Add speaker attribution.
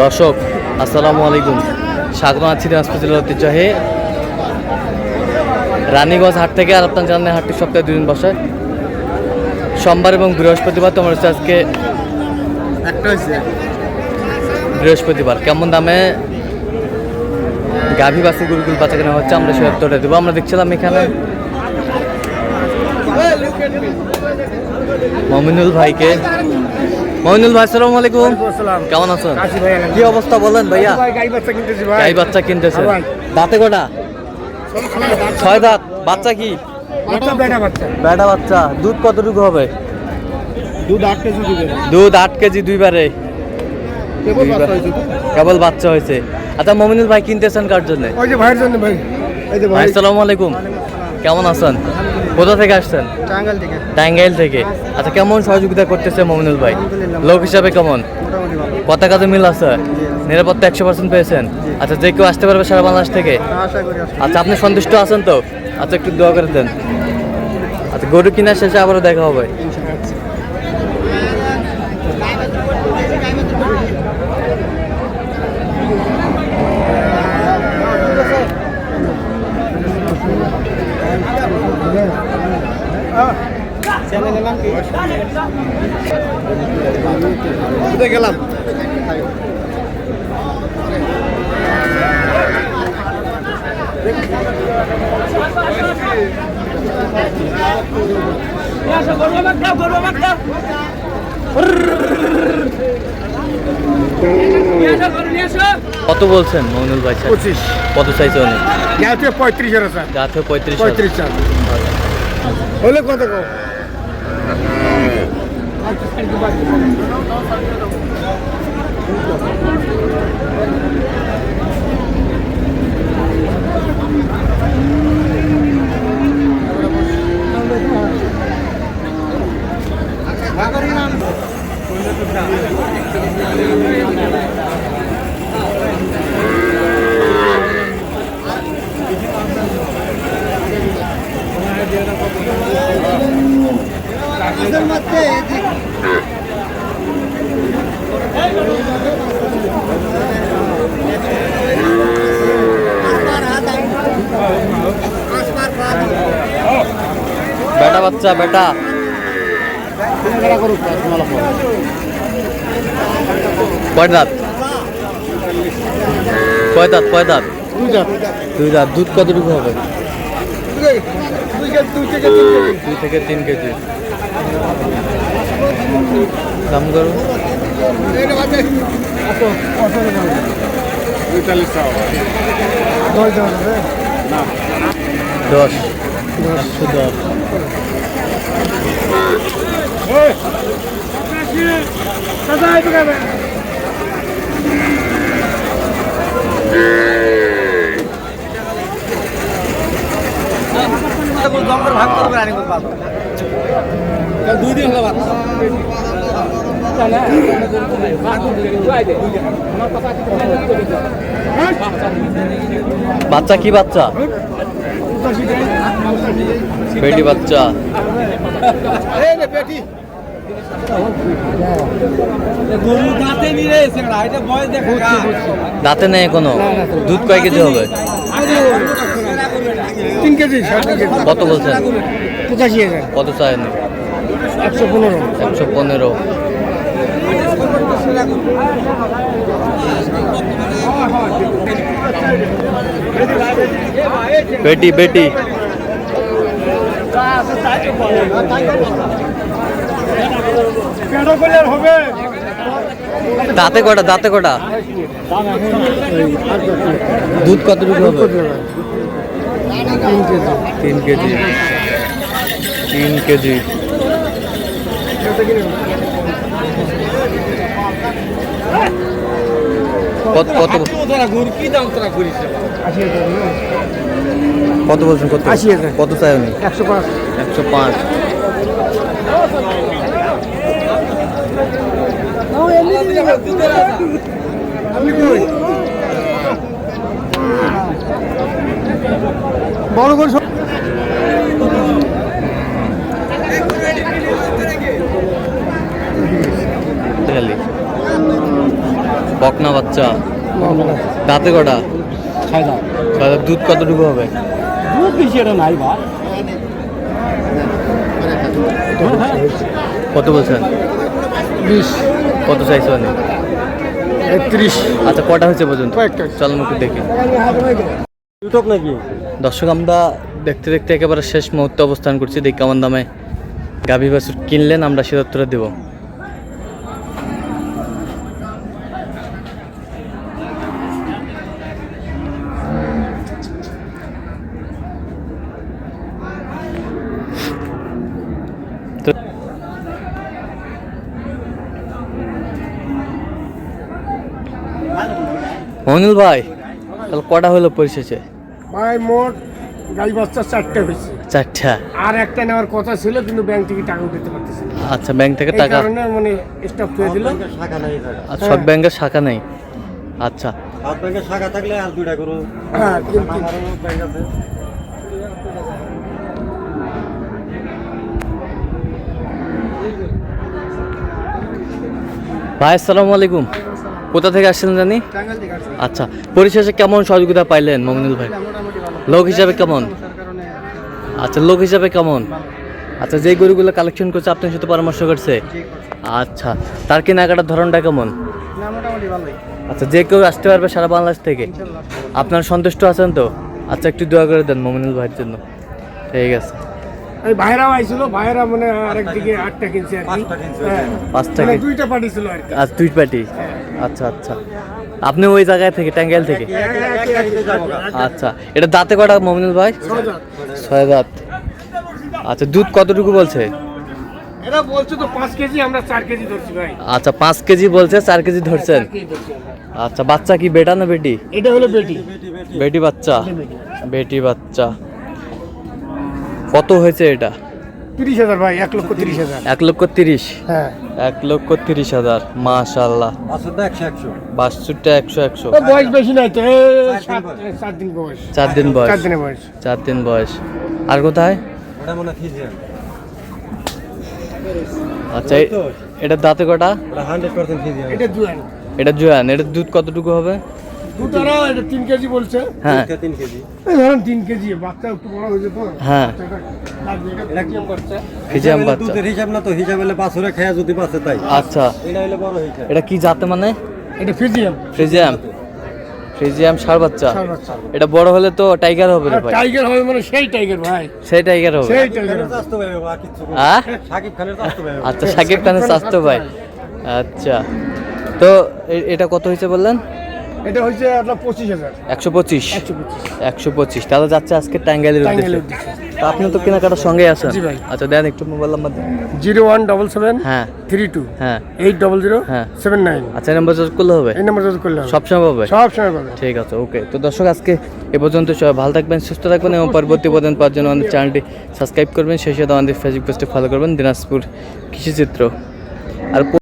Speaker 1: দর্শক আসসালামু আলাইকুম, স্বাগত আছি দিনাজপুর জেলার ঐতিহ্যবাহী রানীগঞ্জ হাট থেকে। আর আপনার জানেন হাটটি সপ্তাহে 2 দিন বসে, সোমবার এবং বৃহস্পতিবার। তোমার হচ্ছে আজকে বৃহস্পতিবার। কেমন দামে গাভী বাছুর গরুগুলো বাচ্চা কেনা হচ্ছে আমরা সে উত্তরটা দেবো। আমরা দেখছিলাম এখানে মমিনুল ভাইকে। মমিনুল ভাই আসসালামু আলাইকুম, কেমন আছেন? কি অবস্থা বলেন ভাইয়া? গাই বাচ্চা কিনতেছে। দাঁতে কটা? 6 দাঁত। বাচ্চা কি? বেটা বাচ্চা। দুধ কতটুকু হবে? দুধ 8 কেজি দুইবারে। কেবল বাচ্চা হয়েছে। আচ্ছা মমিনুল ভাই কিনতেছেন কার জন্য? আসসালামু আলাইকুম, কেমন আছেন? কোথা থেকে আসছেন? টাঙ্গাইল থেকে। আচ্ছা কেমন সহযোগিতা করতেছে মমিনুল ভাই? লোক হিসাবে কেমন? কত কাজে মিল আছে? নিরাপত্তা 100% পেয়েছেন? আচ্ছা যে কেউ আসতে পারবে সারা বাংলাদেশ থেকে? আচ্ছা আপনি সন্তুষ্ট আছেন তো? আচ্ছা একটু দোয়া করে দেন। আচ্ছা গরু কিনার শেষে আবারও দেখা হবে।
Speaker 2: গেলাম
Speaker 1: কত বলছেন মমিনুল ভাই?
Speaker 2: 25।
Speaker 1: কত চাইছে উনি?
Speaker 2: 35 হলে কত কম?
Speaker 1: বেটা বাচ্চা। বেটা কয় দাঁত? কয় দাঁত? কয় দাঁত? 2 দাঁত। দুধ কতটুকু হবে? 2 থেকে 3 কেজি। দাম করো 10। বাচ্চা কি বাচ্চা? বেটি বাচ্চা। দাঁতে নেই এখনো। দুধ কয় কেজি হবে?
Speaker 2: 3 কেজি।
Speaker 1: কত বলছেন?
Speaker 2: 85,000।
Speaker 1: কত চান? 115। বেটি বেটি। দাঁতে কটা? দাঁতে কটা? দুধ কতটুকু হবে? 3 কেজি। 3 কেজি। কত কত কত বলছেন? কত?
Speaker 2: 80,000।
Speaker 1: কত চাই উনি?
Speaker 2: 105।
Speaker 1: 105।
Speaker 2: বড় করে
Speaker 1: খালি বকনা বাচ্চা, দাঁতে কটা? তাহলে দুধ কতটুকু হবে? কত বলছেন?
Speaker 2: 20,
Speaker 1: কত চাইছো অনেক?
Speaker 2: 31।
Speaker 1: আচ্ছা, কটা হয়েছে পর্যন্ত?
Speaker 2: কয়েকটা।
Speaker 1: চলুন একটু দেখি।
Speaker 2: নাকি?
Speaker 1: দর্শক, আমরা দেখতে দেখতে একেবারে শেষ মুহূর্তে অবস্থান করছি। দেখি কেমন দামে গাভী বাছুর কিনলেন, আমরা সে উত্তরে দেব। মনিল ভাই, তাহলে কটা হলো পরিশেষে?
Speaker 2: ভাই মোট গাই বাচ্চা 4টে হয়েছে,
Speaker 1: 4টা।
Speaker 2: আর একটা নেওয়ার কথা ছিল কিন্তু ব্যাংক থেকে টাকা দিতে পারতেছি না।
Speaker 1: আচ্ছা, ব্যাংক থেকে
Speaker 2: এই
Speaker 1: টাকা?
Speaker 2: কারণে মানে স্টপ করে দিল।
Speaker 1: আচ্ছা, সব ব্যাংকের শাখা নেই। আচ্ছা,
Speaker 3: ব্যাংকের শাখা থাকলে আর 2টা করো।
Speaker 2: হ্যাঁ, কিন্তু
Speaker 3: ব্যাংক আছে।
Speaker 1: ভাই আসসালামু আলাইকুম। কোথা থেকে আসছিলেন জানি?
Speaker 2: টাঙ্গাইল থেকে আসছে।
Speaker 1: আচ্ছা, পরিশেষে কেমন সহযোগিতা পাইলেন মমিনুল ভাই?
Speaker 2: মোটামুটি ভালো।
Speaker 1: লোক হিসাবে কেমন?
Speaker 2: কারণে
Speaker 1: আচ্ছা, লোক হিসাবে কেমন? আচ্ছা, যেই গরুগুলো কালেকশন করছে আপনার সাথে পরামর্শ করছে? আচ্ছা, তার কেনাকাটার ধরনটা কেমন?
Speaker 2: না, মোটামুটি ভালোই।
Speaker 1: আচ্ছা, যে কেউ আসতে পারবে সারা বাংলাদেশ থেকে? আপনার সন্তুষ্ট আছেন তো? আচ্ছা, একটু দোয়া করে দেন মমিনুল ভাইয়ের জন্য। ঠিক আছে।
Speaker 2: এই ভাইরাও আইছিল, ভাইরা মানে আরেকদিকে 8টা কিনছে আর কি।
Speaker 3: 5টা কিনছে।
Speaker 2: হ্যাঁ,
Speaker 1: 5টা
Speaker 2: মানে 2টা পার্টি ছিল আর কি।
Speaker 1: আজ 2 পার্টি। আচ্ছা আচ্ছা, আপনি ওই জায়গায় থেকে টাঙ্গাইল থেকে? আচ্ছা, এটা দাঁতে কটা মমিনুল ভাই? 6 দাঁত। আচ্ছা, দুধ কতটুকু বলছে?
Speaker 2: এরা বলছে তো 5 কেজি, আমরা 4 কেজি ধরছি ভাই।
Speaker 1: আচ্ছা, 5 কেজি বলছে, 4 কেজি ধরছেন।
Speaker 2: 4 কেজি ধরছি আমরা।
Speaker 1: আচ্ছা, বাচ্চা কি বেটা না বেটি?
Speaker 2: এটা হলো বেটি।
Speaker 1: বেটি বাচ্চা। বেটি বাচ্চা। কত হয়েছে এটা?
Speaker 2: 30,000 ভাই, 1,30,000।
Speaker 1: 1,30,000।
Speaker 2: হ্যাঁ,
Speaker 1: 1,30,000। মাশাআল্লাহ।
Speaker 3: আসলে 100
Speaker 1: বাছুরটা 100।
Speaker 2: ও বয়স বেশি নাই তো, 7 দিন বয়স।
Speaker 1: 4 দিন বয়স।
Speaker 2: 4 দিনের বয়স।
Speaker 1: 4 দিন বয়স। আর কোথায়?
Speaker 3: ওটা মনে ফিজিয়ান।
Speaker 1: আচ্ছা, এটার দাঁতে কটা?
Speaker 3: ওটা 100% ফিজিয়ান।
Speaker 2: এটা জুয়ান।
Speaker 1: এটা জোয়ান। এটার দুধ কতটুকু হবে?
Speaker 2: দুটারা এটা 3 কেজি বলছে।
Speaker 1: হ্যাঁ
Speaker 3: 3 কেজি।
Speaker 2: এই ধরেন 3 কেজি, বাচ্চা একটু বড় হয়েছে তো।
Speaker 1: হ্যাঁ,
Speaker 2: এটা কি করছে?
Speaker 1: ফিজিয়াম
Speaker 3: হিসাব হলে
Speaker 1: বাচ্চা।
Speaker 3: দুধের হিসাব না তো, হিসাব হলে বাছুরে খেয়া যদি বাঁচে তাই।
Speaker 1: আচ্ছা,
Speaker 3: এটা হলে বড় হিসাব।
Speaker 1: এটা কি জাতে মানে?
Speaker 2: এটা ফিজিয়াম।
Speaker 1: ফ্রিজিয়াম। ফ্রিজিয়াম ষাঁড় বাচ্চা।
Speaker 2: ষাঁড় বাচ্চা।
Speaker 1: এটা বড় হলে তো টাইগার হবে রে
Speaker 2: আর
Speaker 1: ভাই।
Speaker 2: টাইগার হবে মানে সেই টাইগার ভাই,
Speaker 1: সেই টাইগার হবে।
Speaker 2: সেই টাইগার।
Speaker 3: খানের চাস্তো ভাই বাবা, আর কিচ্ছু করবে না।
Speaker 1: হ্যাঁ?
Speaker 3: সাকিব খানের চাস্তো ভাই বাবা।
Speaker 1: আচ্ছা, সাকিব খানের স্বাস্থ্য ভাই। আচ্ছা, তো এটা কত হয়েছে বললেন?
Speaker 2: এটা হচ্ছে আপনার 25,000।
Speaker 1: 125।
Speaker 2: 125।
Speaker 1: 125। তাহলে যাচ্ছে আজকে টাঙ্গাইলের
Speaker 2: টাঙ্গাইলের
Speaker 1: উদ্দেশ্যে।
Speaker 2: উদ্দেশ্যে।
Speaker 1: তো আপনি তো কেনাকাটার সঙ্গে আছেন?
Speaker 2: জি ভাই।
Speaker 1: আচ্ছা, দেন একটু মোবাইল নাম্বার দেন।
Speaker 2: 0177
Speaker 1: হ্যাঁ
Speaker 2: 32
Speaker 1: হ্যাঁ
Speaker 2: 800
Speaker 1: হ্যাঁ।
Speaker 2: 79।
Speaker 1: আচ্ছা, এই নাম্বার যোগ করলে হবে?
Speaker 2: এই নাম্বার যোগাযোগ করলে হবে।
Speaker 1: সবসময় পাবে?
Speaker 2: সব সময় পাবে।
Speaker 1: ঠিক আছে, ওকে। তো দর্শক, আজকে এ পর্যন্ত সবাই ভালো থাকবেন, সুস্থ থাকবেন এবং পরবর্তী পর্যন্ত পাওয়ার জন্য আমাদের চ্যানেলটি সাবস্ক্রাইব করবেন, সেই সাথে আমাদের ফেসবুক পেজটি ফলো করবেন, দিনাজপুর কৃষিচিত্র। আর